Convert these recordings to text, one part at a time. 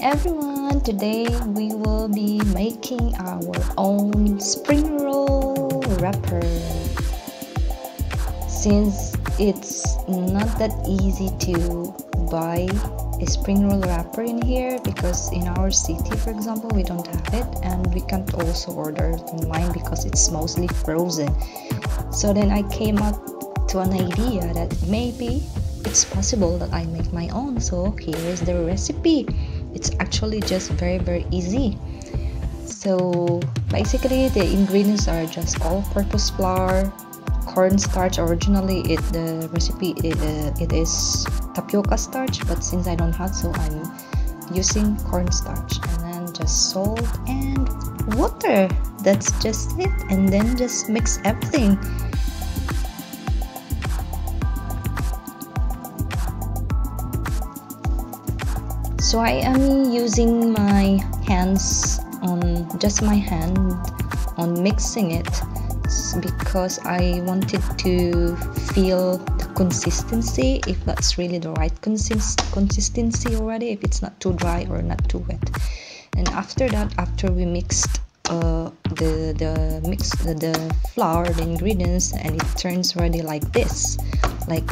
everyone, today we will be making our own spring roll wrapper. Since it's not that easy to buy a spring roll wrapper in here, because in our city, for example, we don't have it, and we can't also order it online because it's mostly frozen. So then I came up to an idea that maybe it's possible that I make my own. So here is the recipe. It's actually just very easy. So basically the ingredients are just all-purpose flour, cornstarch. Originally the recipe it is tapioca starch, but since I don't have, so I'm using cornstarch, and then just salt and water. That's just it, and then just mix everything. So I am using my hands on mixing it, because I wanted to feel the consistency, if that's really the right consistency already, if it's not too dry or not too wet. And after that, after we mixed the flour, the ingredients, and it turns already like this, like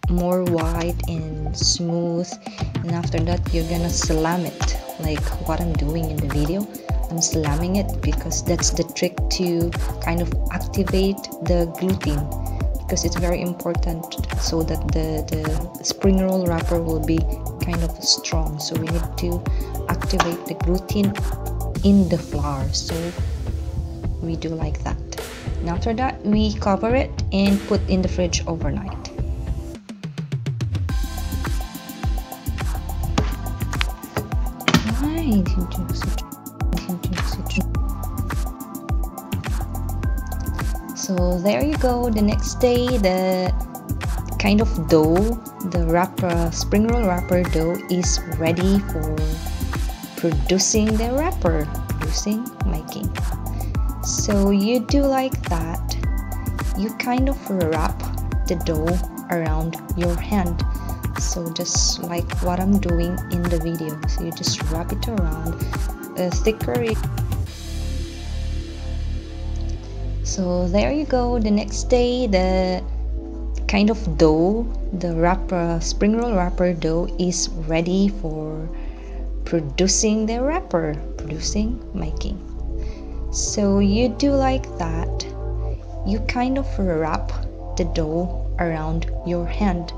more white and smooth, and after that you're gonna slam it like what I'm doing in the video. I'm slamming it because that's the trick to kind of activate the gluten, because it's very important so that the spring roll wrapper will be kind of strong. So we need to activate the gluten in the flour, so we do like that. And after that we cover it and put in the fridge overnight. So there you go. The next day, the kind of dough, the spring roll wrapper dough is ready for producing the wrapper, making. So you do like that. You kind of wrap the dough around your hand. So just like what I'm doing in the video. So you just wrap it around, thicker. So there you go. The next day, the kind of dough, the spring roll wrapper dough is ready for producing the wrapper, making. So you do like that. You kind of wrap the dough around your hand.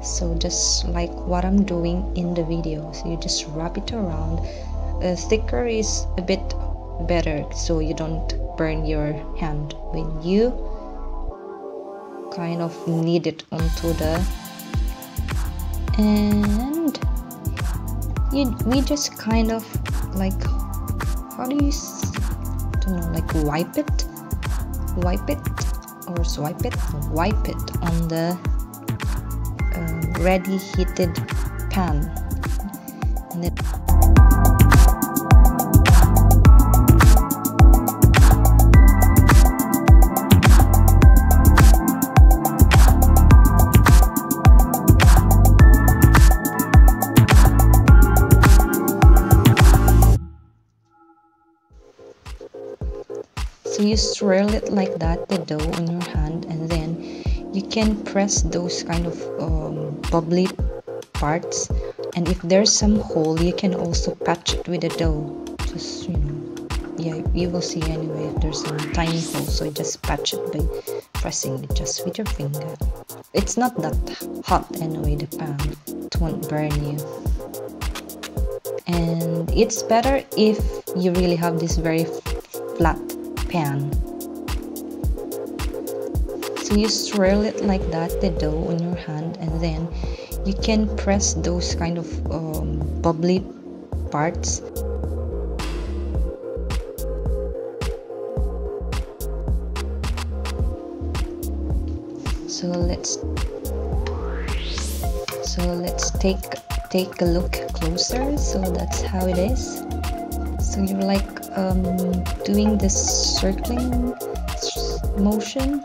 So just like what I'm doing in the video. So you just wrap it around. Thicker is a bit better, so you don't burn your hand when you kind of knead it onto the, and we just kind of like, how do you, I don't know, like wipe it or swipe it, wipe it on the ready heated pan, and then so you swirl it like that, the dough on your hand, and then you can press those kind of bubbly parts, and if there's some hole you can also patch it with the dough. Just, yeah, you will see anyway if there's some tiny hole, so you just patch it by pressing it just with your finger. It's not that hot anyway, the pan, it won't burn you. And it's better if you really have this very flat pan. So you swirl it like that, the dough on your hand, and then you can press those kind of bubbly parts. So let's take a look closer. So that's how it is. So you're like doing this circling motion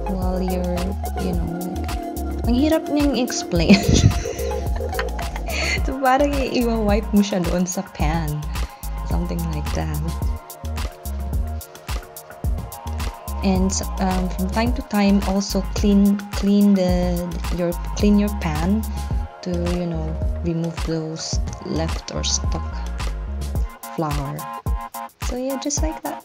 while you're, like, ang hirap niyang explain. So parang i-wipe mo siya doon sa pan. Something like that. And from time to time, also clean your pan to, you know, remove those left or stuck flour. So yeah, just like that.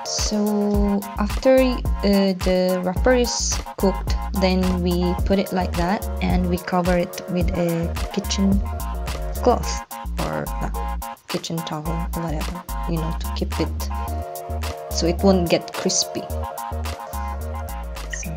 So after the wrapper is cooked, then we put it like that and we cover it with a kitchen cloth or kitchen towel or whatever, you know, to keep it so it won't get crispy. So,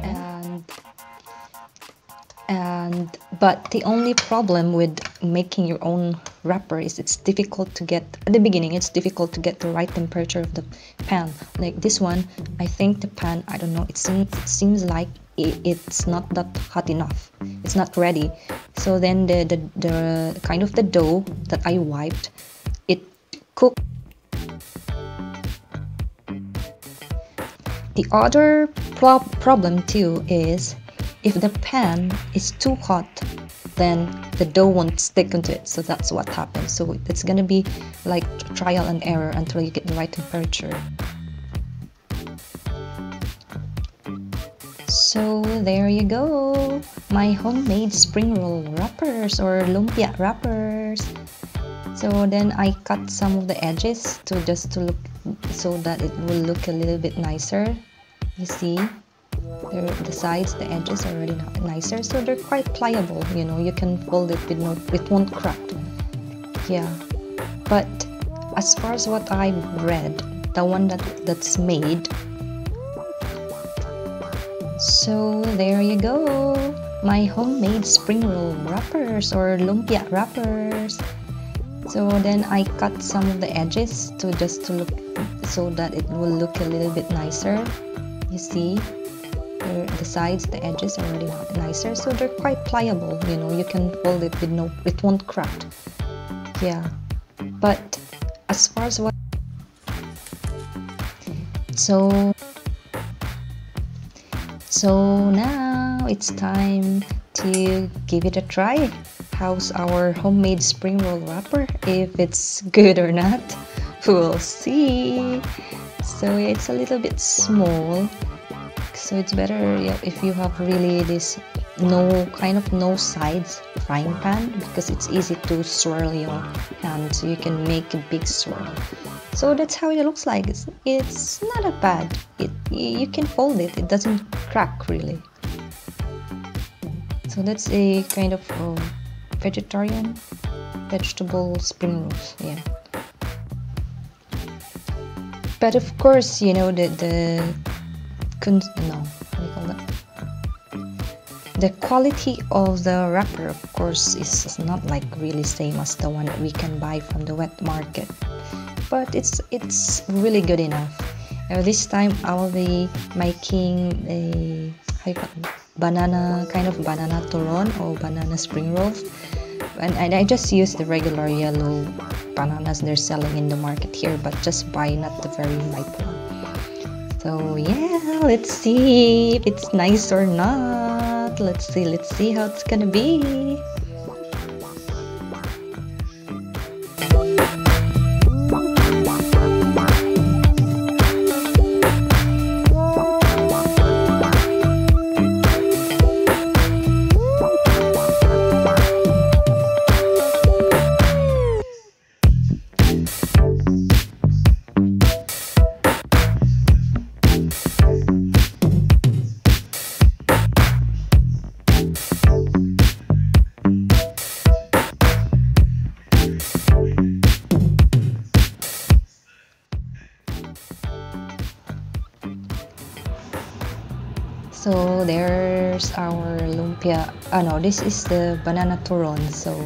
but the only problem with making your own wrapper is it's difficult to get, at the beginning it's difficult to get the right temperature of the pan. Like this one, I think the pan, I don't know, it seems like it's not that hot enough, it's not ready. So then the kind of the dough that I wiped, it cooked. The other problem too is if the pan is too hot, then the dough won't stick onto it. So that's what happens. So it's gonna be like trial and error until you get the right temperature. So there you go, my homemade spring roll wrappers or lumpia wrappers. So then I cut some of the edges to look so that it will look a little bit nicer. You see, the sides, the edges are already nicer, so they're quite pliable. You know, you can fold it with it won't crack. Yeah, but as far as what I've read, the one that's made. So there you go, my homemade spring roll wrappers or lumpia wrappers. So then I cut some of the edges to look so that it will look a little bit nicer. You see, the sides, the edges are already nicer, so they're quite pliable. You know, you can fold it with it won't crack. Yeah, but as far as what, so now it's time to give it a try. How's our homemade spring roll wrapper? If it's good or not, we'll see. So it's a little bit small, so it's better if you have really this no sides frying pan, because it's easy to swirl your hand, so you can make a big swirl. So that's how it looks like. It's not that bad. You can fold it. It doesn't crack really. So that's a kind of vegetable spring rolls. Yeah. But of course, you know, the quality of the wrapper, of course, is not like really same as the one that we can buy from the wet market, but it's really good enough. This time I'll be making a banana turon or banana spring rolls, and I just use the regular yellow bananas they're selling in the market here, but just buy not the very ripe one. So yeah, let's see if it's nice or not. Let's see how it's gonna be. So there's our lumpia. No, this is the banana turon. So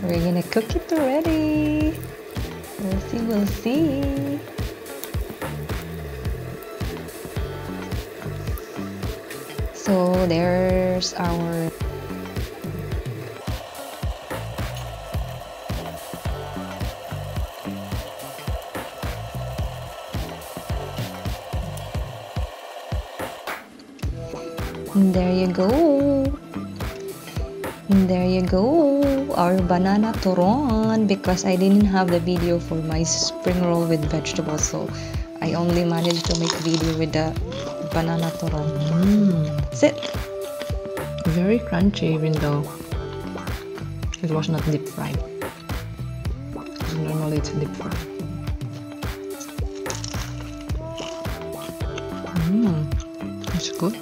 we're gonna cook it already. We'll see. So there's our There you go. There you go, our banana turon, because I didn't have the video for my spring roll with vegetables, so I only managed to make video with the banana turon. That's it. Very crunchy even though it was not deep fried. Normally it's deep fried. It's good.